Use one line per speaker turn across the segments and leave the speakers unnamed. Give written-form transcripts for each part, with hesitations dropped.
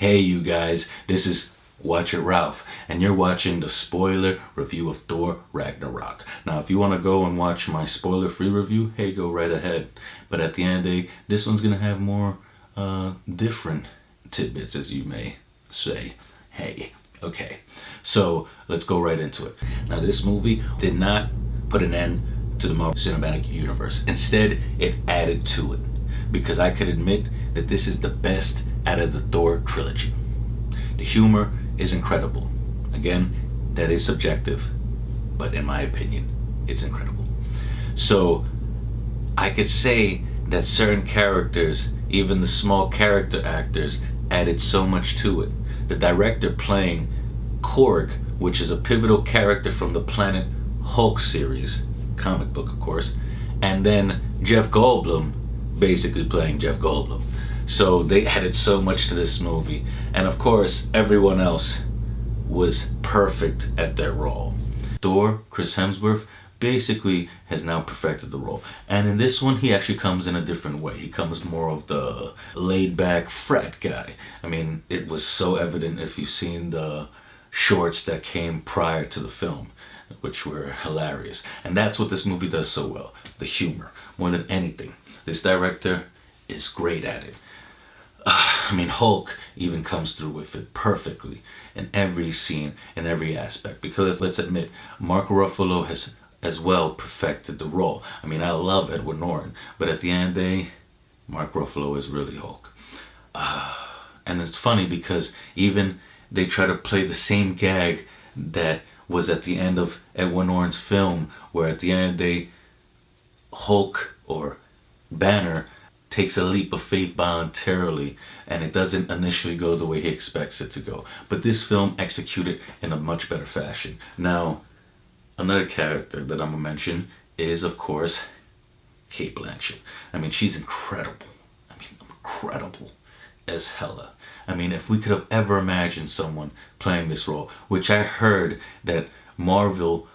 Hey you guys, this is Watch It Ralph, and you're watching the spoiler review of Thor Ragnarok. Now if you want to go and watch my spoiler-free review, hey, go right ahead. But at the end of the day, this one's going to have more different tidbits, as you may say. Hey, okay, so let's go right into it. Now this movie did not put an end to the Marvel Cinematic Universe. Instead, it added to it, because I could admit that this is the best out of the Thor trilogy. The humor is incredible. Again, that is subjective, but in my opinion, it's incredible. So I could say that certain characters, even the small character actors, added so much to it. The director playing Korg, which is a pivotal character from the Planet Hulk series, comic book of course, and then Jeff Goldblum basically playing Jeff Goldblum. So they added so much to this movie, and of course everyone else was perfect at their role. Thor, Chris Hemsworth, basically has now perfected the role, and in this one he actually comes in a different way. He comes more of the laid-back frat guy. I mean, it was so evident if you've seen the shorts that came prior to the film, which were hilarious. And that's what this movie does so well, the humor, more than anything. This director is great at it. I mean, Hulk even comes through with it perfectly in every scene, in every aspect, because let's admit, Mark Ruffalo has as well perfected the role. I mean, I love Edward Norton, but at the end of the day, Mark Ruffalo is really Hulk. And it's funny because even they try to play the same gag that was at the end of Edward Norton's film, where at the end of the day, Hulk or Banner takes a leap of faith voluntarily, and it doesn't initially go the way he expects it to go. But this film executed in a much better fashion. Now, another character that I'm gonna mention is, of course, Cate Blanchett. I mean, she's incredible. I mean, incredible as hella. I mean, if we could have ever imagined someone playing this role, which I heard that Marvel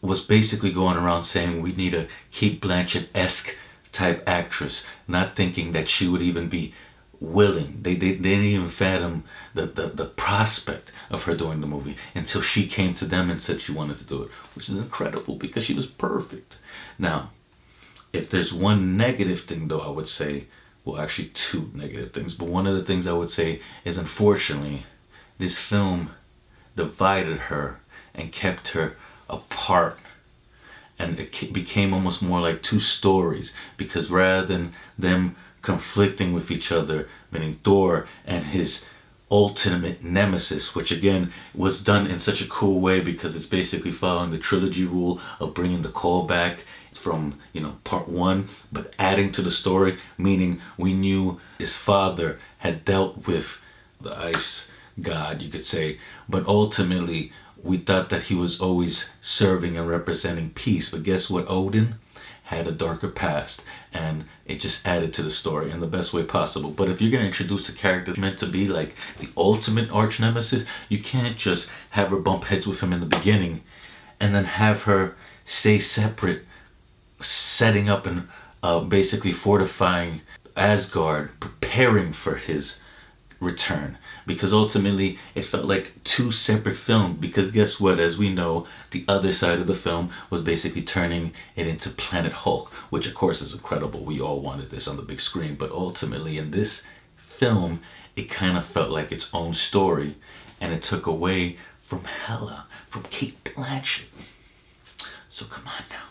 was basically going around saying we need a Cate Blanchett-esque type actress, not thinking that she would even be willing. They didn't even fathom the prospect of her doing the movie until she came to them and said she wanted to do it, which is incredible because she was perfect. Now, if there's one negative thing though, I would say, well, actually two negative things, but one of the things I would say is, unfortunately, this film divided her and kept her apart. And it became almost more like two stories, because rather than them conflicting with each other, meaning Thor and his ultimate nemesis, which again was done in such a cool way because it's basically following the trilogy rule of bringing the callback from, part one, but adding to the story, meaning we knew his father had dealt with the ice god, you could say, but ultimately we thought that he was always serving and representing peace. But guess what? Odin had a darker past, and it just added to the story in the best way possible. But if you're going to introduce a character meant to be like the ultimate arch nemesis, you can't just have her bump heads with him in the beginning and then have her stay separate, setting up and basically fortifying Asgard, preparing for his return. Because ultimately it felt like two separate films, because guess what, as we know, the other side of the film was basically turning it into Planet Hulk, which of course is incredible. We all wanted this on the big screen, but ultimately in this film it kind of felt like its own story, and it took away from from Cate Blanchett. So come on now,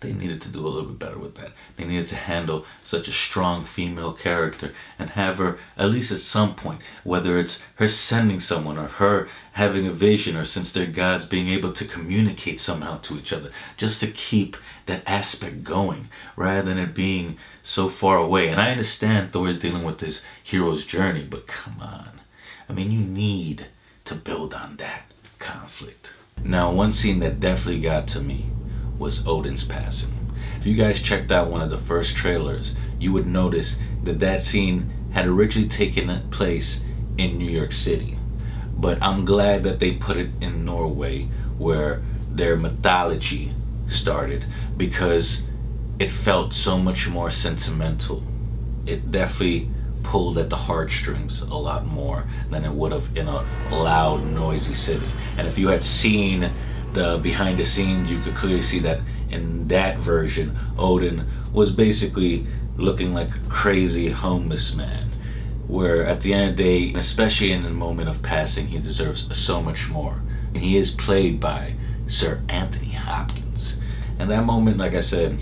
they needed to do a little bit better with that. They needed to handle such a strong female character and have her, at least at some point, whether it's her sending someone or her having a vision, or since they're gods, being able to communicate somehow to each other, just to keep that aspect going rather than it being so far away. And I understand Thor is dealing with his hero's journey, but come on. I mean, you need to build on that conflict. Now, one scene that definitely got to me was Odin's passing. If you guys checked out one of the first trailers, you would notice that that scene had originally taken place in New York City. But I'm glad that they put it in Norway, where their mythology started, because it felt so much more sentimental. It definitely pulled at the heartstrings a lot more than it would have in a loud, noisy city. And if you had seen the behind the scenes, you could clearly see that in that version, Odin was basically looking like a crazy homeless man. Where at the end of the day, especially in the moment of passing, he deserves so much more. And he is played by Sir Anthony Hopkins. And that moment, like I said,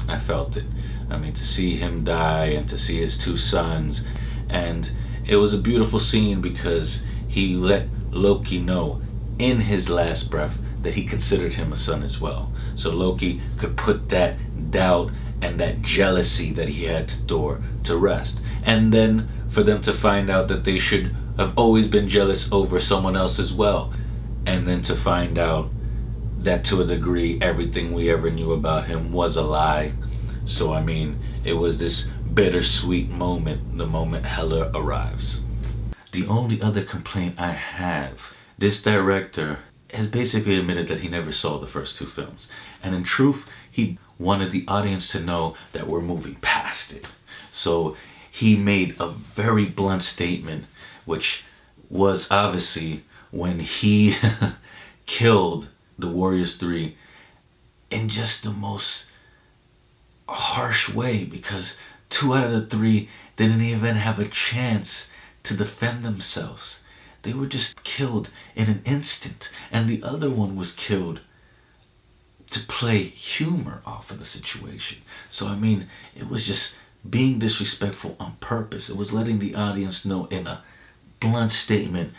I felt it. I mean, to see him die and to see his two sons. And it was a beautiful scene because he let Loki know in his last breath that he considered him a son as well. So Loki could put that doubt and that jealousy that he had to Thor to rest. And then for them to find out that they should have always been jealous over someone else as well. And then to find out that to a degree everything we ever knew about him was a lie. So I mean, it was this bittersweet moment, the moment Hela arrives. The only other complaint I have, this director has basically admitted that he never saw the first two films. And in truth, he wanted the audience to know that we're moving past it. So he made a very blunt statement, which was obviously when he killed the Warriors 3 in just the most harsh way, because 2 out of the 3 didn't even have a chance to defend themselves. They were just killed in an instant, and the other one was killed to play humor off of the situation. So I mean, it was just being disrespectful on purpose. It was letting the audience know in a blunt statement,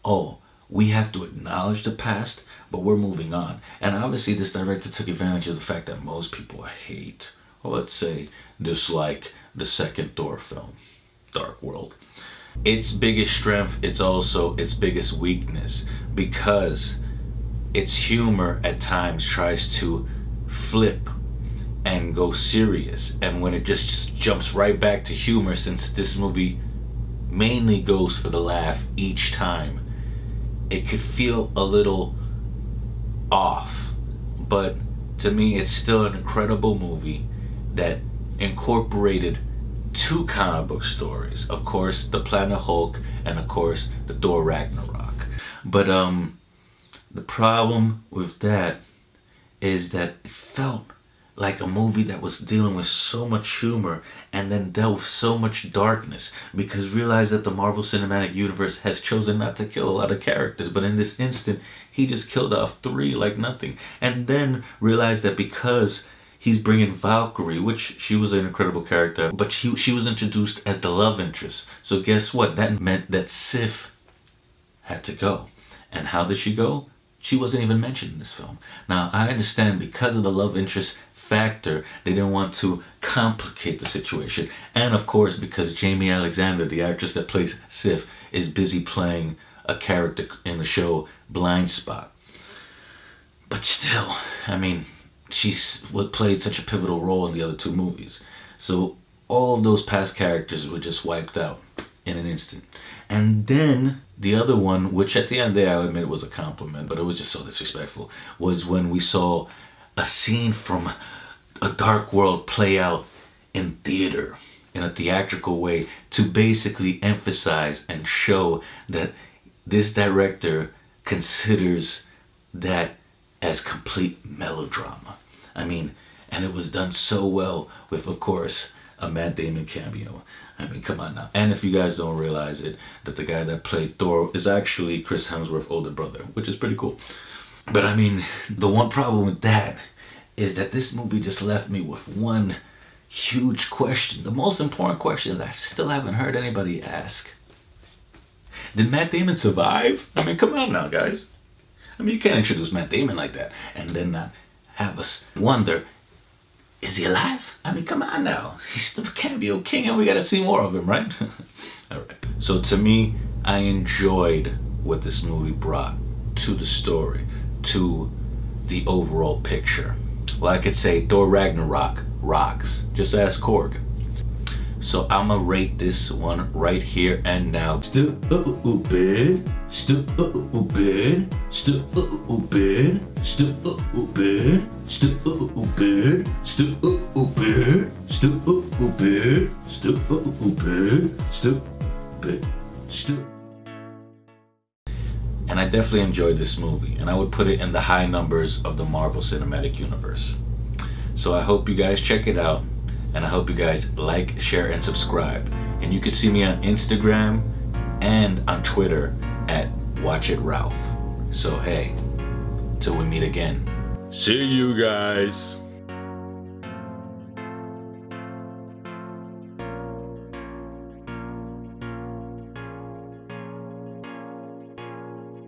oh, we have to acknowledge the past, but we're moving on. And obviously this director took advantage of the fact that most people hate, or let's say dislike, the second Thor film, Dark World. Its biggest strength, it's also its biggest weakness, because its humor at times tries to flip and go serious. And when it just jumps right back to humor, since this movie mainly goes for the laugh each time, it could feel a little off. But to me, it's still an incredible movie that incorporated 2 comic book stories. Of course, the Planet Hulk, and of course, the Thor Ragnarok. But the problem with that is that it felt like a movie that was dealing with so much humor and then dealt with so much darkness, because realize that the Marvel Cinematic Universe has chosen not to kill a lot of characters, but in this instant he just killed off 3 like nothing. And then realize that because he's bringing Valkyrie, which she was an incredible character, but she was introduced as the love interest. So guess what? That meant that Sif had to go. And how did she go? She wasn't even mentioned in this film. Now, I understand because of the love interest factor, they didn't want to complicate the situation. And of course, because Jamie Alexander, the actress that plays Sif, is busy playing a character in the show Blind Spot. But still, I mean, she's what played such a pivotal role in the other 2 movies. So all of those past characters were just wiped out in an instant. And then the other one, which at the end of the day I admit was a compliment, but it was just so disrespectful, was when we saw a scene from A Dark World play out in theater, in a theatrical way, to basically emphasize and show that this director considers that as complete melodrama. I mean, and it was done so well with, of course, a Matt Damon cameo. I mean, come on now. And if you guys don't realize it, that the guy that played Thor is actually Chris Hemsworth's older brother, which is pretty cool. But I mean, the one problem with that is that this movie just left me with one huge question. The most important question that I still haven't heard anybody ask. Did Matt Damon survive? I mean, come on now, guys. I mean, you can't introduce Matt Damon like that and then not have us wonder, is he alive? I mean, come on now. He's the cameo king and we gotta see more of him, right? Alright. So to me, I enjoyed what this movie brought to the story, to the overall picture. Well, I could say Thor Ragnarok rocks. Just ask Korg. So I'ma rate this one right here and now. Stupid, stupid, stupid, stupid, stupid, stupid, stupid, stupid, stupid. And I definitely enjoyed this movie, and I would put it in the high numbers of the Marvel Cinematic Universe. So I hope you guys check it out, and I hope you guys like, share, and subscribe. And you can see me on Instagram and on Twitter at WatchItRalph. So hey, till we meet again. See you guys.